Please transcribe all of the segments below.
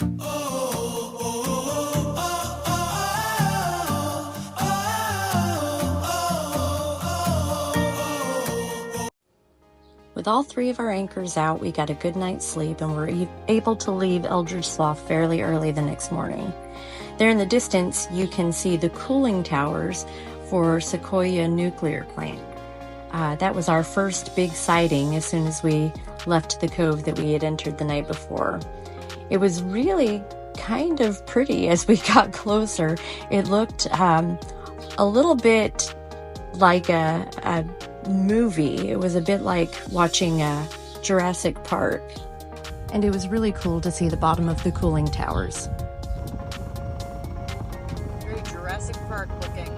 With all three of our anchors out, we got a good night's sleep and were able to leave Eldridge Slough fairly early the next morning. There in the distance, you can see the cooling towers for Sequoia Nuclear Plant. That was our first big sighting as soon as we left the cove that we had entered the night before. It was really kind of pretty as we got closer. It looked a little bit like a movie. It was a bit like watching Jurassic Park, and it was really cool to see the bottom of the cooling towers. Very Jurassic Park looking.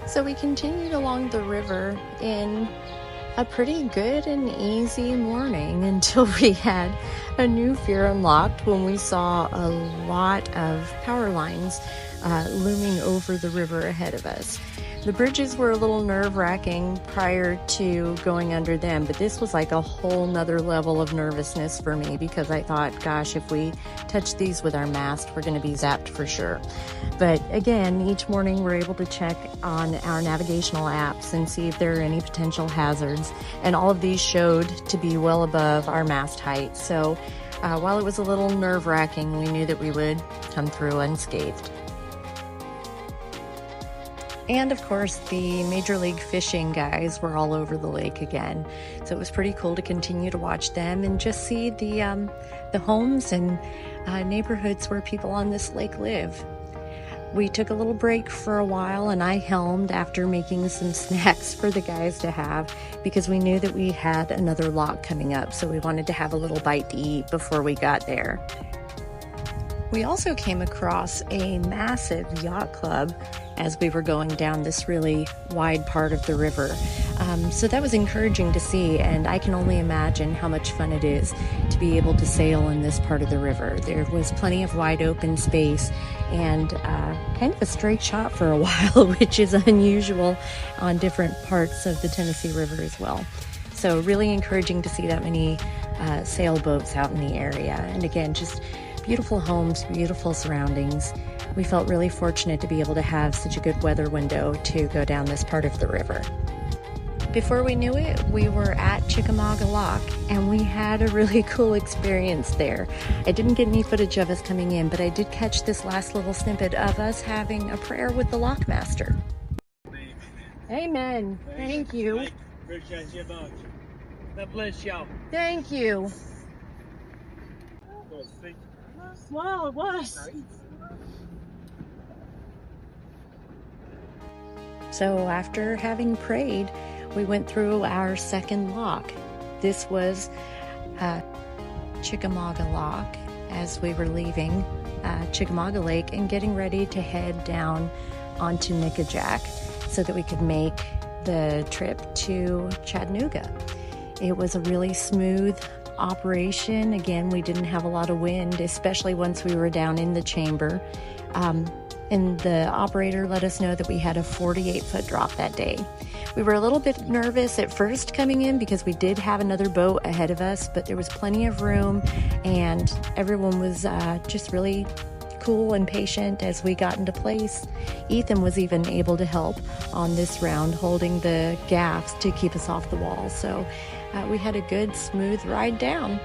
So we continued along the river in a pretty good and easy morning until we had a new fear unlocked when we saw a lot of power lines looming over the river ahead of us. The bridges were a little nerve-wracking prior to going under them, but this was like a whole nother level of nervousness for me because I thought, gosh, if we touch these with our mast, we're going to be zapped for sure. But again, each morning we're able to check on our navigational apps and see if there are any potential hazards, and all of these showed to be well above our mast height. So while it was a little nerve-wracking, we knew that we would come through unscathed. And of course, the Major League Fishing guys were all over the lake again. So it was pretty cool to continue to watch them and just see the homes and neighborhoods where people on this lake live. We took a little break for a while, and I helmed after making some snacks for the guys to have because we knew that we had another lock coming up. So we wanted to have a little bite to eat before we got there. We also came across a massive yacht club as we were going down this really wide part of the river. So that was encouraging to see, and I can only imagine how much fun it is to be able to sail in this part of the river. There was plenty of wide open space and kind of a straight shot for a while, which is unusual on different parts of the Tennessee River as well. So really encouraging to see that many sailboats out in the area. And again, just beautiful homes, beautiful surroundings. We felt really fortunate to be able to have such a good weather window to go down this part of the river. Before we knew it, we were at Chickamauga Lock, and we had a really cool experience there. I didn't get any footage of us coming in, but I did catch this last little snippet of us having a prayer with the lockmaster. Amen. Thank you. Appreciate you much. God bless y'all. Thank you. Wow, it was. So after having prayed, we went through our second lock. This was Chickamauga Lock as we were leaving Chickamauga Lake and getting ready to head down onto Nickajack so that we could make the trip to Chattanooga. It was a really smooth operation. Again, we didn't have a lot of wind, especially once we were down in the chamber. And the operator let us know that we had a 48-foot drop that day. We were a little bit nervous at first coming in because we did have another boat ahead of us, but there was plenty of room and everyone was just really cool and patient as we got into place. Ethan was even able to help on this round, holding the gaffs to keep us off the wall. So we had a good, smooth ride down.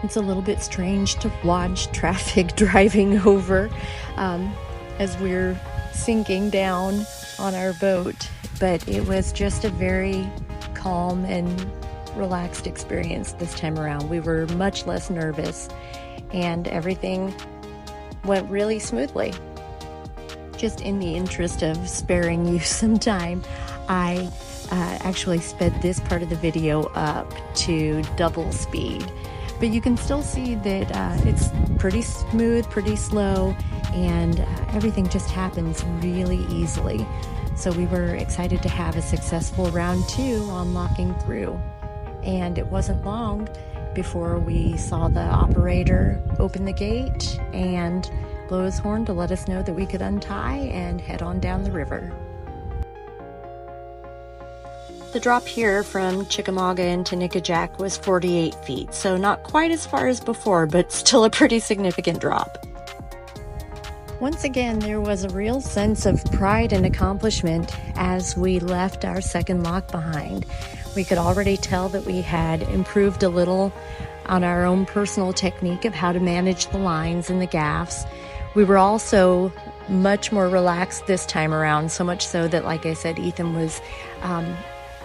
It's a little bit strange to watch traffic driving over as we're sinking down on our boat, but it was just a very calm and relaxed experience this time around. We were much less nervous and everything went really smoothly. Just in the interest of sparing you some time, I actually sped this part of the video up to double speed. But you can still see that it's pretty smooth, pretty slow, and everything just happens really easily. So we were excited to have a successful round 2 on locking through. And it wasn't long before we saw the operator open the gate and blow his horn to let us know that we could untie and head on down the river. The drop here from Chickamauga into Nickajack was 48 feet, so not quite as far as before, but still a pretty significant drop. Once again, there was a real sense of pride and accomplishment as we left our second lock behind. We could already tell that we had improved a little on our own personal technique of how to manage the lines and the gaffs. We were also much more relaxed this time around, so much so that, like I said, Ethan was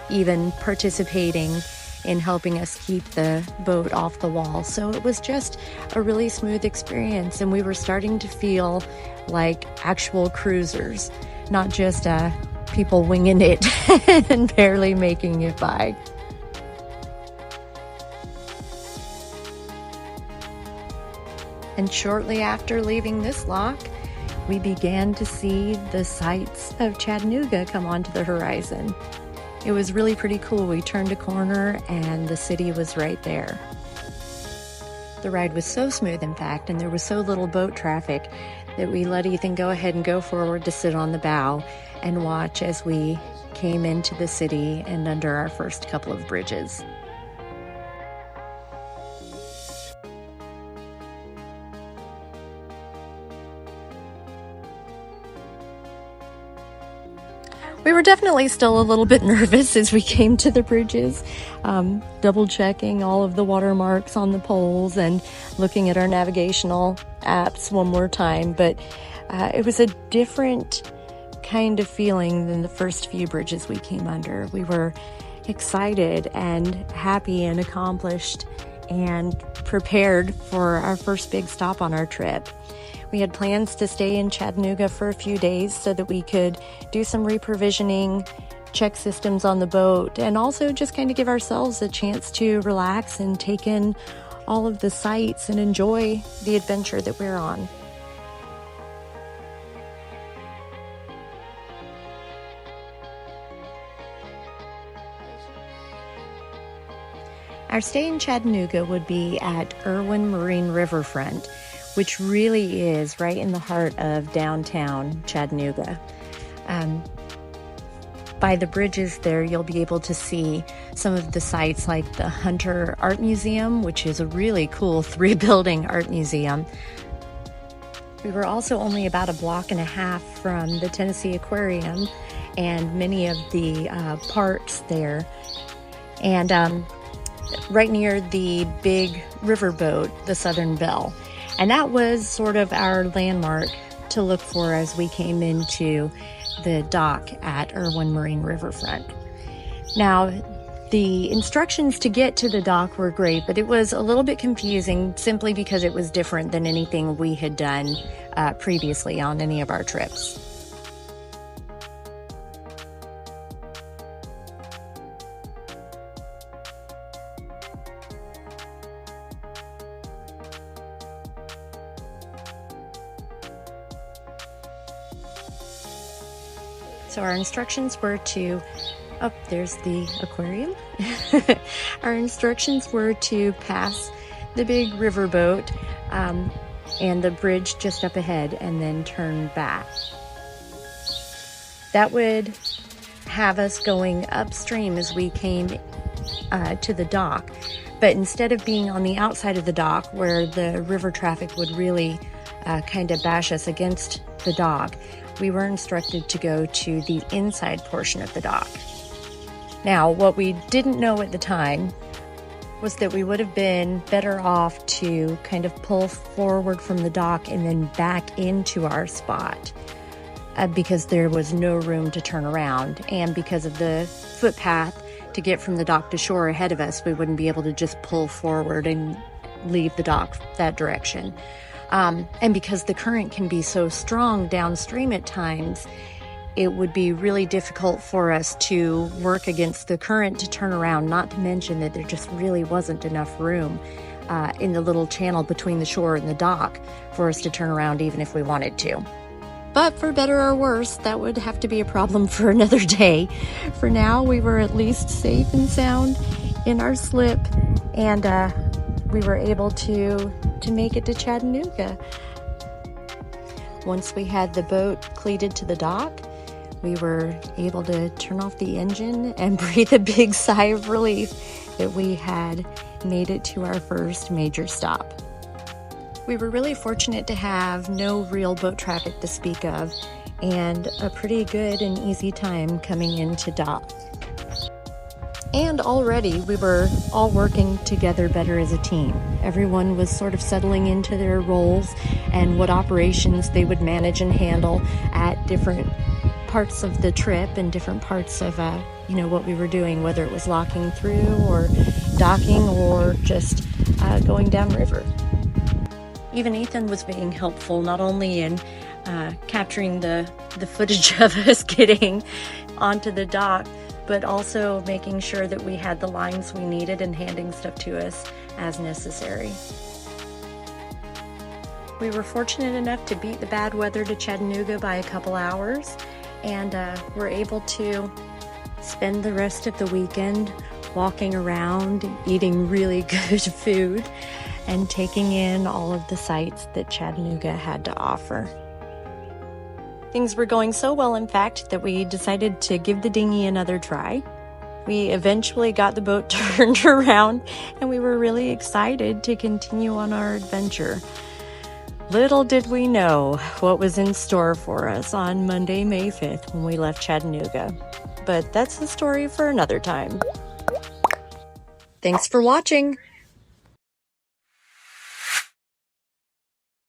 even participating in helping us keep the boat off the wall. So it was just a really smooth experience, and we were starting to feel like actual cruisers, not just people winging it and barely making it by. And shortly after leaving this lock, we began to see the sights of Chattanooga come onto the horizon. It was really pretty cool. We turned a corner and the city was right there. The ride was so smooth, in fact, and there was so little boat traffic that we let Ethan go ahead and go forward to sit on the bow and watch as we came into the city and under our first couple of bridges. We were definitely still a little bit nervous as we came to the bridges, double checking all of the watermarks on the poles and looking at our navigational apps one more time. But it was a different kind of feeling than the first few bridges we came under. We were excited and happy and accomplished and prepared for our first big stop on our trip. We had plans to stay in Chattanooga for a few days so that we could do some reprovisioning, check systems on the boat, and also just kind of give ourselves a chance to relax and take in all of the sights and enjoy the adventure that we're on. Our stay in Chattanooga would be at Irwin Marine Riverfront, which really is right in the heart of downtown Chattanooga. By the bridges there, you'll be able to see some of the sites like the Hunter Art Museum, which is a really cool 3-building art museum. We were also only about a block and a half from the Tennessee Aquarium and many of the parks there. And right near the big riverboat, the Southern Belle. And that was sort of our landmark to look for as we came into the dock at Irwin Marine Riverfront. Now, the instructions to get to the dock were great, but it was a little bit confusing simply because it was different than anything we had done previously on any of our trips. So our instructions were to, oh, there's the aquarium. Our instructions were to pass the big riverboat and the bridge just up ahead and then turn back. That would have us going upstream as we came to the dock. But instead of being on the outside of the dock where the river traffic would really kind of bash us against the dock, we were instructed to go to the inside portion of the dock. Now, what we didn't know at the time was that we would have been better off to kind of pull forward from the dock and then back into our spot because there was no room to turn around, and because of the footpath to get from the dock to shore ahead of us, we wouldn't be able to just pull forward and leave the dock that direction. And because the current can be so strong downstream at times, it would be really difficult for us to work against the current to turn around, not to mention that there just really wasn't enough room in the little channel between the shore and the dock for us to turn around even if we wanted to. But for better or worse, that would have to be a problem for another day. For now, we were at least safe and sound in our slip, and we were able to make it to Chattanooga. Once we had the boat cleated to the dock, we were able to turn off the engine and breathe a big sigh of relief that we had made it to our first major stop. We were really fortunate to have no real boat traffic to speak of, and a pretty good and easy time coming into dock. And already we were all working together better as a team. Everyone was sort of settling into their roles and what operations they would manage and handle at different parts of the trip and different parts of what we were doing, whether it was locking through or docking or just going downriver. Even Ethan was being helpful, not only in capturing the footage of us getting onto the dock, but also making sure that we had the lines we needed and handing stuff to us as necessary. We were fortunate enough to beat the bad weather to Chattanooga by a couple hours, and were able to spend the rest of the weekend walking around, eating really good food, and taking in all of the sights that Chattanooga had to offer. Things were going so well, in fact, that we decided to give the dinghy another try. We eventually got the boat turned around, and we were really excited to continue on our adventure. Little did we know what was in store for us on Monday, May 5th when we left Chattanooga. But that's the story for another time. Thanks for watching.